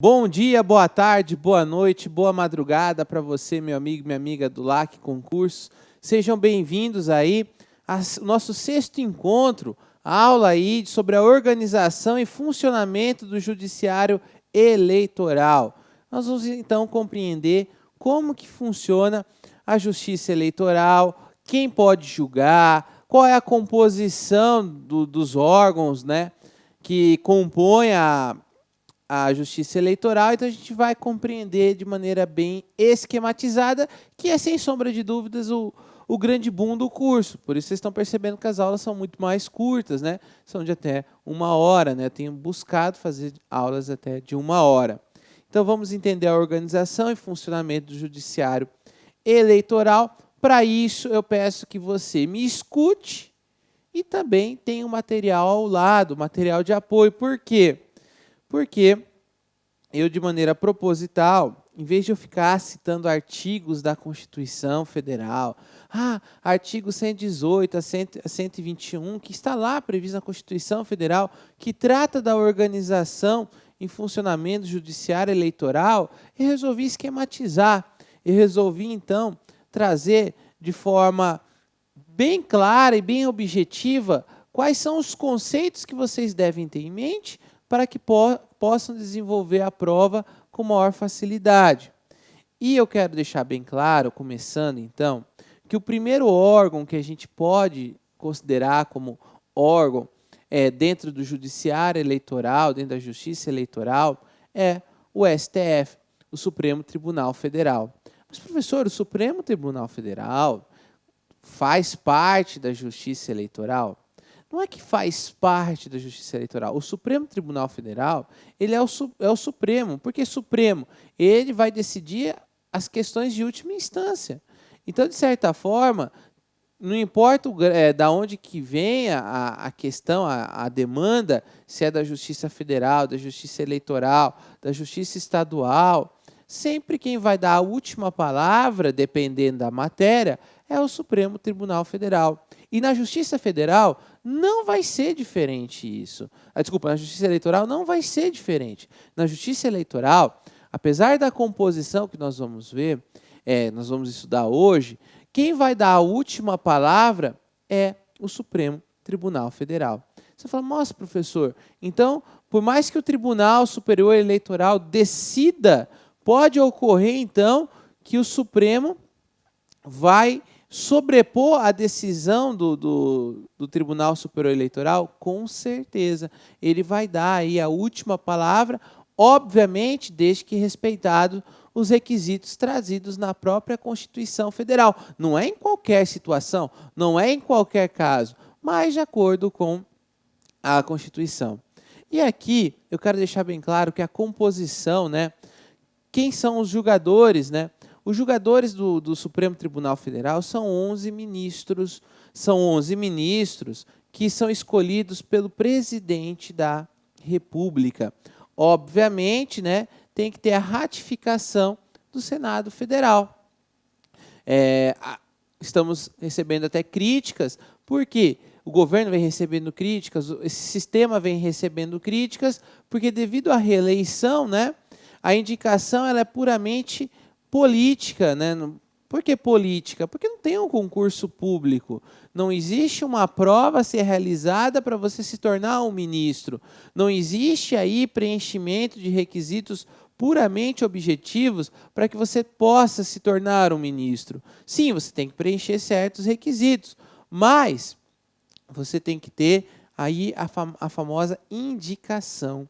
Bom dia, boa tarde, boa noite, boa madrugada para você, meu amigo e minha amiga do LAC Concursos. Sejam bem-vindos aí ao nosso sexto encontro, aula aí sobre a organização e funcionamento do Judiciário Eleitoral. Nós vamos então compreender como que funciona a Justiça Eleitoral, quem pode julgar, qual é a composição dos órgãos, né, que compõem a Justiça Eleitoral. Então a gente vai compreender de maneira bem esquematizada, que é, sem sombra de dúvidas, o grande boom do curso. Por isso vocês estão percebendo que as aulas são muito mais curtas, né? São de até 1 hora, né? Eu tenho buscado fazer aulas até de 1 hora. Então vamos entender a organização e funcionamento do Judiciário Eleitoral. Para isso, eu peço que você me escute e também tenha um material ao lado, material de apoio. Por quê? Porque eu, de maneira proposital, em vez de eu ficar citando artigos da Constituição Federal, artigo 118 a 121, que está lá previsto na Constituição Federal, que trata da organização e funcionamento do Judiciário Eleitoral, eu resolvi esquematizar. Eu resolvi, então, trazer de forma bem clara e bem objetiva quais são os conceitos que vocês devem ter em mente para que possam desenvolver a prova com maior facilidade. E eu quero deixar bem claro, começando então, que o primeiro órgão que a gente pode considerar como órgão dentro do Judiciário Eleitoral, dentro da Justiça Eleitoral, é o STF, o Supremo Tribunal Federal. Mas, professor, o Supremo Tribunal Federal faz parte da Justiça Eleitoral? Não é que faz parte da Justiça Eleitoral. O Supremo Tribunal Federal, ele é o Supremo. Por que Supremo? Ele vai decidir as questões de última instância. Então, de certa forma, não importa da onde que venha a questão, a demanda, se é da Justiça Federal, da Justiça Eleitoral, da Justiça Estadual, sempre quem vai dar a última palavra, dependendo da matéria, é o Supremo Tribunal Federal. E na Justiça Federal não vai ser diferente isso. Na Justiça Eleitoral não vai ser diferente. Na Justiça Eleitoral, apesar da composição que nós vamos ver, nós vamos estudar hoje, quem vai dar a última palavra é o Supremo Tribunal Federal. Você fala, nossa, professor, então, por mais que o Tribunal Superior Eleitoral decida, pode ocorrer, então, que o Supremo vai sobrepor a decisão do Tribunal Superior Eleitoral? Com certeza. Ele vai dar aí a última palavra, obviamente, desde que respeitado os requisitos trazidos na própria Constituição Federal. Não é em qualquer situação, não é em qualquer caso, mas de acordo com a Constituição. E aqui eu quero deixar bem claro que a composição, né? Quem são os julgadores, né? Os julgadores do Supremo Tribunal Federal são 11 ministros, que são escolhidos pelo presidente da República. Obviamente, né, tem que ter a ratificação do Senado Federal. Estamos recebendo até críticas, porque o governo vem recebendo críticas, esse sistema vem recebendo críticas, porque devido à reeleição, né, a indicação ela é puramente política, né? Por que política? Porque não tem um concurso público. Não existe uma prova a ser realizada para você se tornar um ministro. Não existe aí preenchimento de requisitos puramente objetivos para que você possa se tornar um ministro. Sim, você tem que preencher certos requisitos, mas você tem que ter aí a famosa indicação.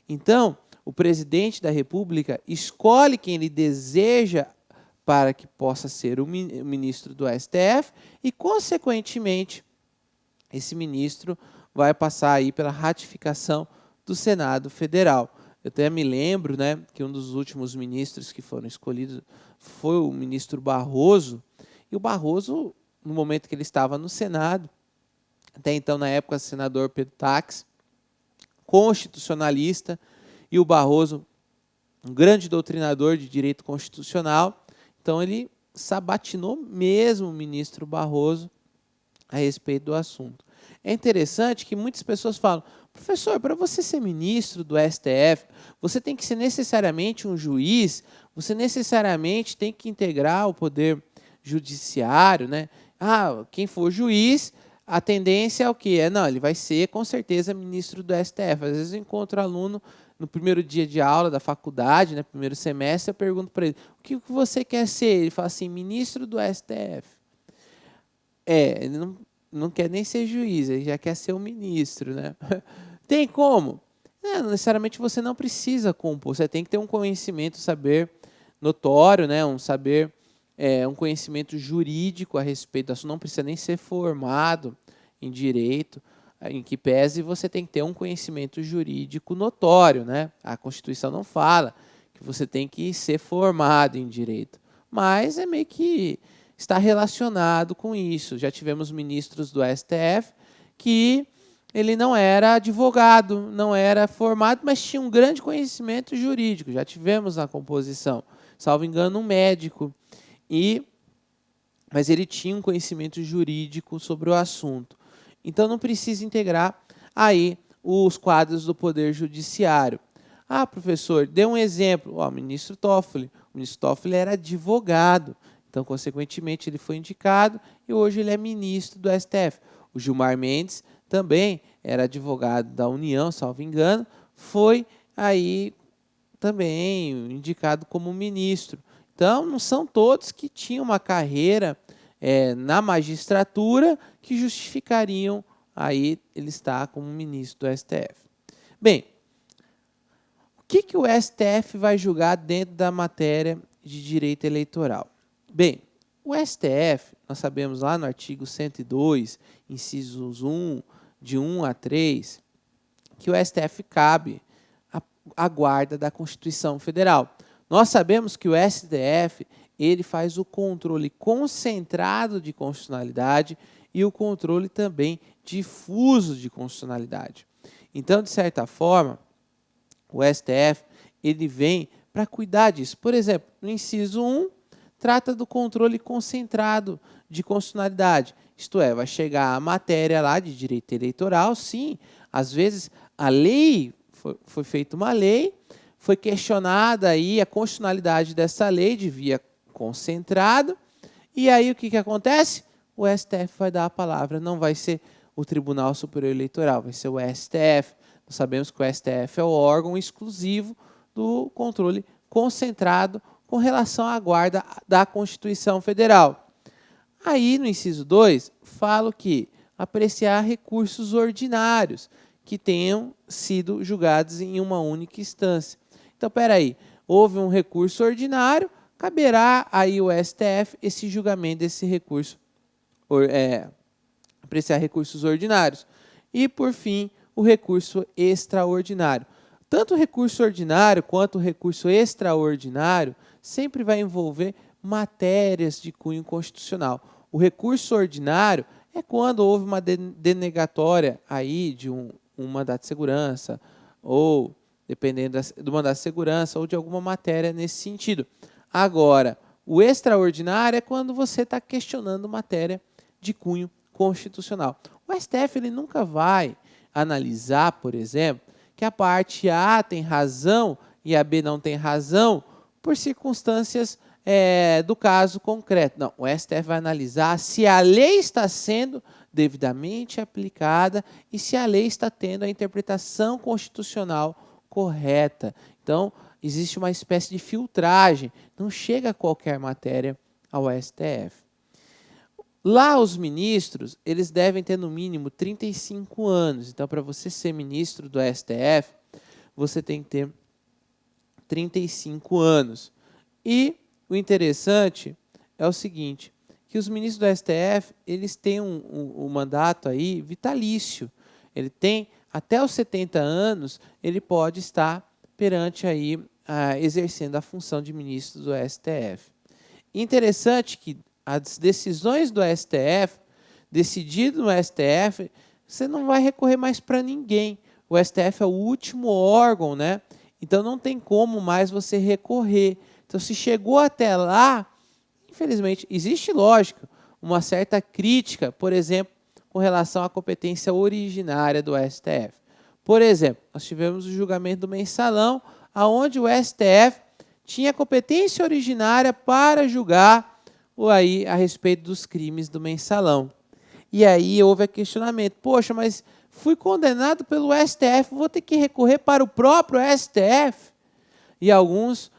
Então, o presidente da República escolhe quem ele deseja para que possa ser o ministro do STF e, consequentemente, esse ministro vai passar aí pela ratificação do Senado Federal. Eu até me lembro, né, que um dos últimos ministros que foram escolhidos foi o ministro Barroso, e o Barroso, no momento que ele estava no Senado, até então, na época, senador Pedro Táxi, constitucionalista, e o Barroso, um grande doutrinador de direito constitucional, então ele sabatinou mesmo o ministro Barroso a respeito do assunto. É interessante que muitas pessoas falam, Professor, para você ser ministro do STF, você tem que ser necessariamente um juiz, você necessariamente tem que integrar o poder judiciário, né? Ah, quem for juiz, a tendência é o quê? Não, ele vai ser com certeza ministro do STF. Às vezes eu encontro aluno no primeiro dia de aula da faculdade, né, primeiro semestre, eu pergunto para ele, o que você quer ser? Ele fala assim, ministro do STF. Ele não quer nem ser juiz, ele já quer ser um ministro, né? Tem como? Não necessariamente você não precisa compor, você tem que ter um conhecimento, saber notório, né? Um conhecimento jurídico a respeito disso, não precisa nem ser formado em direito, em que pese você tem que ter um conhecimento jurídico notório, né? A Constituição não fala que você tem que ser formado em direito, mas é meio que está relacionado com isso. Já tivemos ministros do STF que ele não era advogado, não era formado, mas tinha um grande conhecimento jurídico. Já tivemos na composição, salvo engano, um médico. Mas ele tinha um conhecimento jurídico sobre o assunto. Então, não precisa integrar aí os quadros do Poder Judiciário. Ah, professor, dê um exemplo. O ministro Toffoli. O ministro Toffoli era advogado. Então, consequentemente, ele foi indicado e hoje ele é ministro do STF. O Gilmar Mendes também era advogado da União, salvo engano, foi aí também indicado como ministro. Então, não são todos que tinham uma carreira na magistratura que justificariam aí ele estar como ministro do STF. Bem, o que o STF vai julgar dentro da matéria de direito eleitoral? Bem, o STF, nós sabemos lá no artigo 102, incisos 1, de 1 a 3, que o STF cabe a guarda da Constituição Federal. Nós sabemos que o STF ele faz o controle concentrado de constitucionalidade e o controle também difuso de constitucionalidade. Então, de certa forma, o STF ele vem para cuidar disso. Por exemplo, no inciso 1, trata do controle concentrado de constitucionalidade. Isto é, vai chegar a matéria lá de direito eleitoral, sim, às vezes a lei, foi feita uma lei, foi questionada aí a constitucionalidade dessa lei de via concentrado, e aí o que acontece? O STF vai dar a palavra, não vai ser o Tribunal Superior Eleitoral, vai ser o STF. Nós sabemos que o STF é o órgão exclusivo do controle concentrado com relação à guarda da Constituição Federal. Aí, no inciso 2, falo que apreciar recursos ordinários que tenham sido julgados em uma única instância. Então, espera aí, houve um recurso ordinário, caberá aí o STF esse julgamento desse recurso, apreciar recursos ordinários. E, por fim, o recurso extraordinário. Tanto o recurso ordinário quanto o recurso extraordinário sempre vai envolver matérias de cunho constitucional. O recurso ordinário é quando houve uma denegatória aí de um mandato de segurança, ou dependendo do mandato de segurança, ou de alguma matéria nesse sentido. Agora, o extraordinário é quando você está questionando matéria de cunho constitucional. O STF ele nunca vai analisar, por exemplo, que a parte A tem razão e a B não tem razão por circunstâncias do caso concreto. Não, o STF vai analisar se a lei está sendo devidamente aplicada e se a lei está tendo a interpretação constitucional correta. Então, existe uma espécie de filtragem, não chega qualquer matéria ao STF. Lá os ministros, eles devem ter no mínimo 35 anos. Então, para você ser ministro do STF, você tem que ter 35 anos. E o interessante é o seguinte, que os ministros do STF, eles têm um mandato aí vitalício. Ele tem, até os 70 anos, ele pode estar perante aí, exercendo a função de ministro do STF. Interessante que as decisões do STF, decidido no STF, você não vai recorrer mais para ninguém. O STF é o último órgão, né? Então não tem como mais você recorrer. Então, se chegou até lá, infelizmente, existe, lógico, uma certa crítica, por exemplo, com relação à competência originária do STF. Por exemplo, nós tivemos o julgamento do mensalão, onde o STF tinha competência originária para julgar aí a respeito dos crimes do mensalão. E aí houve o questionamento, poxa, mas fui condenado pelo STF, vou ter que recorrer para o próprio STF? E alguns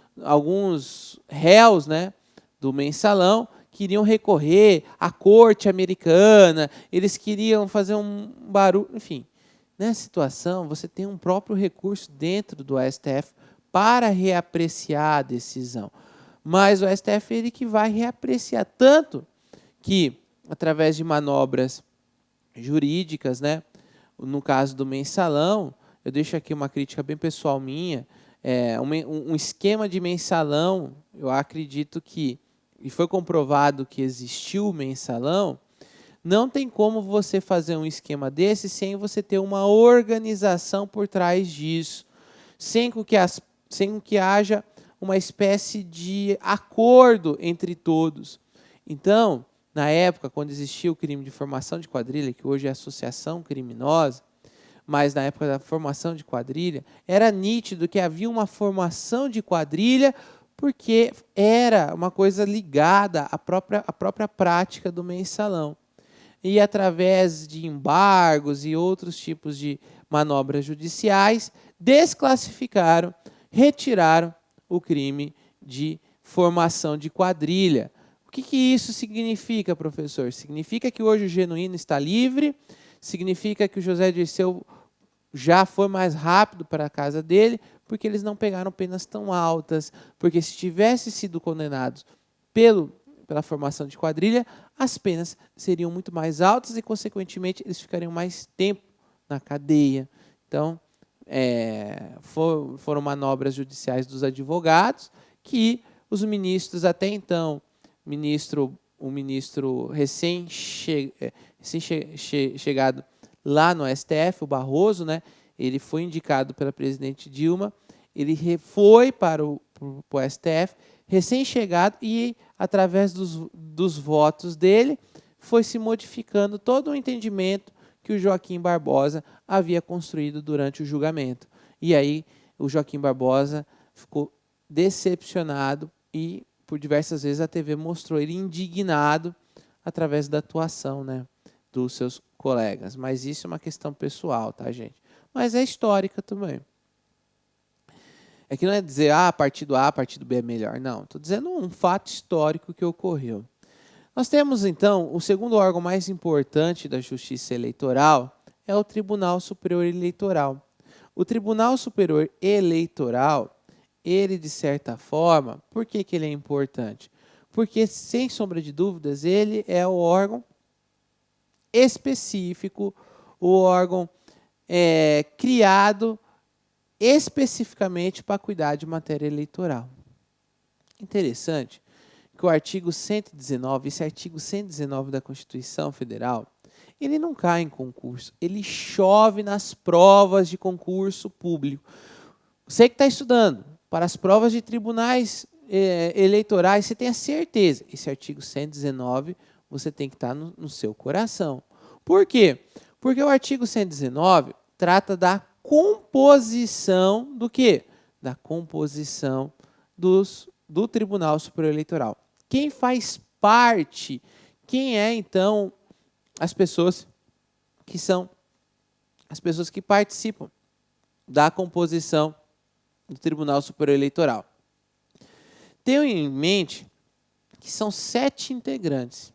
réus, né, do mensalão queriam recorrer à corte americana, eles queriam fazer um barulho, enfim. Nessa situação, você tem um próprio recurso dentro do STF para reapreciar a decisão. Mas o STF ele que vai reapreciar, tanto que, através de manobras jurídicas, né, no caso do mensalão, eu deixo aqui uma crítica bem pessoal minha, um esquema de mensalão, eu acredito que, e foi comprovado que existiu o mensalão, não tem como você fazer um esquema desse sem você ter uma organização por trás disso, sem que haja uma espécie de acordo entre todos. Então, na época, quando existia o crime de formação de quadrilha, que hoje é associação criminosa, mas na época da formação de quadrilha, era nítido que havia uma formação de quadrilha porque era uma coisa ligada à própria prática do mensalão. E através de embargos e outros tipos de manobras judiciais, desclassificaram, retiraram o crime de formação de quadrilha. O que isso significa, professor? Significa que hoje o Genuíno está livre, significa que o José Dirceu já foi mais rápido para a casa dele, porque eles não pegaram penas tão altas, porque se tivessem sido condenados pela formação de quadrilha, as penas seriam muito mais altas e, consequentemente, eles ficariam mais tempo na cadeia. Então, foram manobras judiciais dos advogados que os ministros, até então, o ministro recém-chegado lá no STF, o Barroso, né, ele foi indicado pela presidente Dilma, ele foi para o STF, recém-chegado, e através dos votos dele, foi se modificando todo o entendimento que o Joaquim Barbosa havia construído durante o julgamento. E aí o Joaquim Barbosa ficou decepcionado e, por diversas vezes, a TV mostrou ele indignado através da atuação, né, dos seus colegas. Mas isso é uma questão pessoal, tá, gente? Mas é histórica também. É que não é dizer, partido A, partido B é melhor. Não, estou dizendo um fato histórico que ocorreu. Nós temos, então, o segundo órgão mais importante da Justiça Eleitoral é o Tribunal Superior Eleitoral. O Tribunal Superior Eleitoral, ele, de certa forma, por que ele é importante? Porque, sem sombra de dúvidas, ele é o órgão específico, o órgão criado especificamente para cuidar de matéria eleitoral. Interessante que o artigo 119, esse artigo 119 da Constituição Federal, ele não cai em concurso, ele chove nas provas de concurso público. Você que está estudando para as provas de tribunais eleitorais, você tem a certeza, esse artigo 119 você tem que estar no seu coração. Por quê? Porque o artigo 119 trata da composição do quê? Da composição do Tribunal Superior Eleitoral. Quem faz parte, quem é, então, as pessoas que participam da composição do Tribunal Superior Eleitoral. Tenham em mente que são 7 integrantes.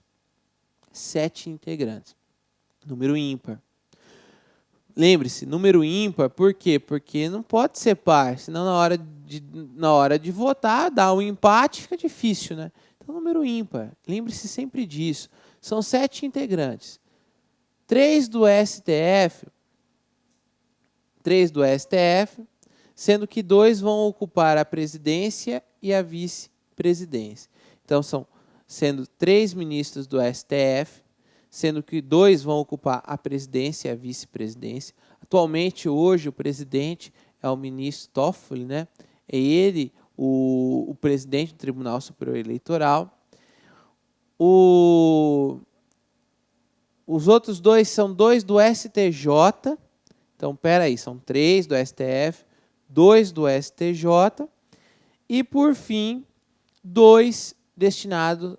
7 integrantes. Número ímpar. Lembre-se, número ímpar, por quê? Porque não pode ser par, senão na hora de votar, dá um empate, fica difícil, né? Então, número ímpar, lembre-se sempre disso. São 7 integrantes. 3 do STF, sendo que 2 vão ocupar a presidência e a vice-presidência. Então, sendo 3 ministros do STF, sendo que 2 vão ocupar a presidência e a vice-presidência. Atualmente, hoje, o presidente é o ministro Toffoli, né? É ele o presidente do Tribunal Superior Eleitoral. Os outros 2 são 2 do STJ Então, peraí, são 3 do STF, 2 do STJ e, por fim, 2 destinados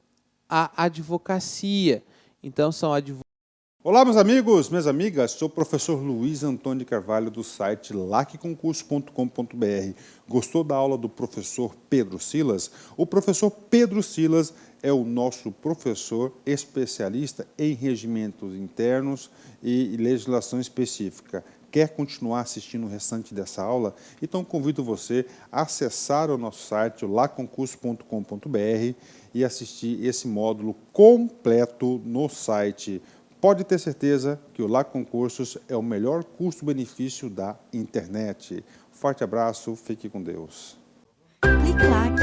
à advocacia. Então, são advogados. Olá, meus amigos, minhas amigas, sou o professor Luiz Antônio de Carvalho do site lacconcurso.com.br. Gostou da aula do professor Pedro Silas? O professor Pedro Silas é o nosso professor especialista em regimentos internos e legislação específica. Quer continuar assistindo o restante dessa aula? Então convido você a acessar o nosso site, lacconcurso.com.br, e assistir esse módulo completo no site. Pode ter certeza que o LAC Concursos é o melhor custo-benefício da internet. Forte abraço, fique com Deus. Clique Lac.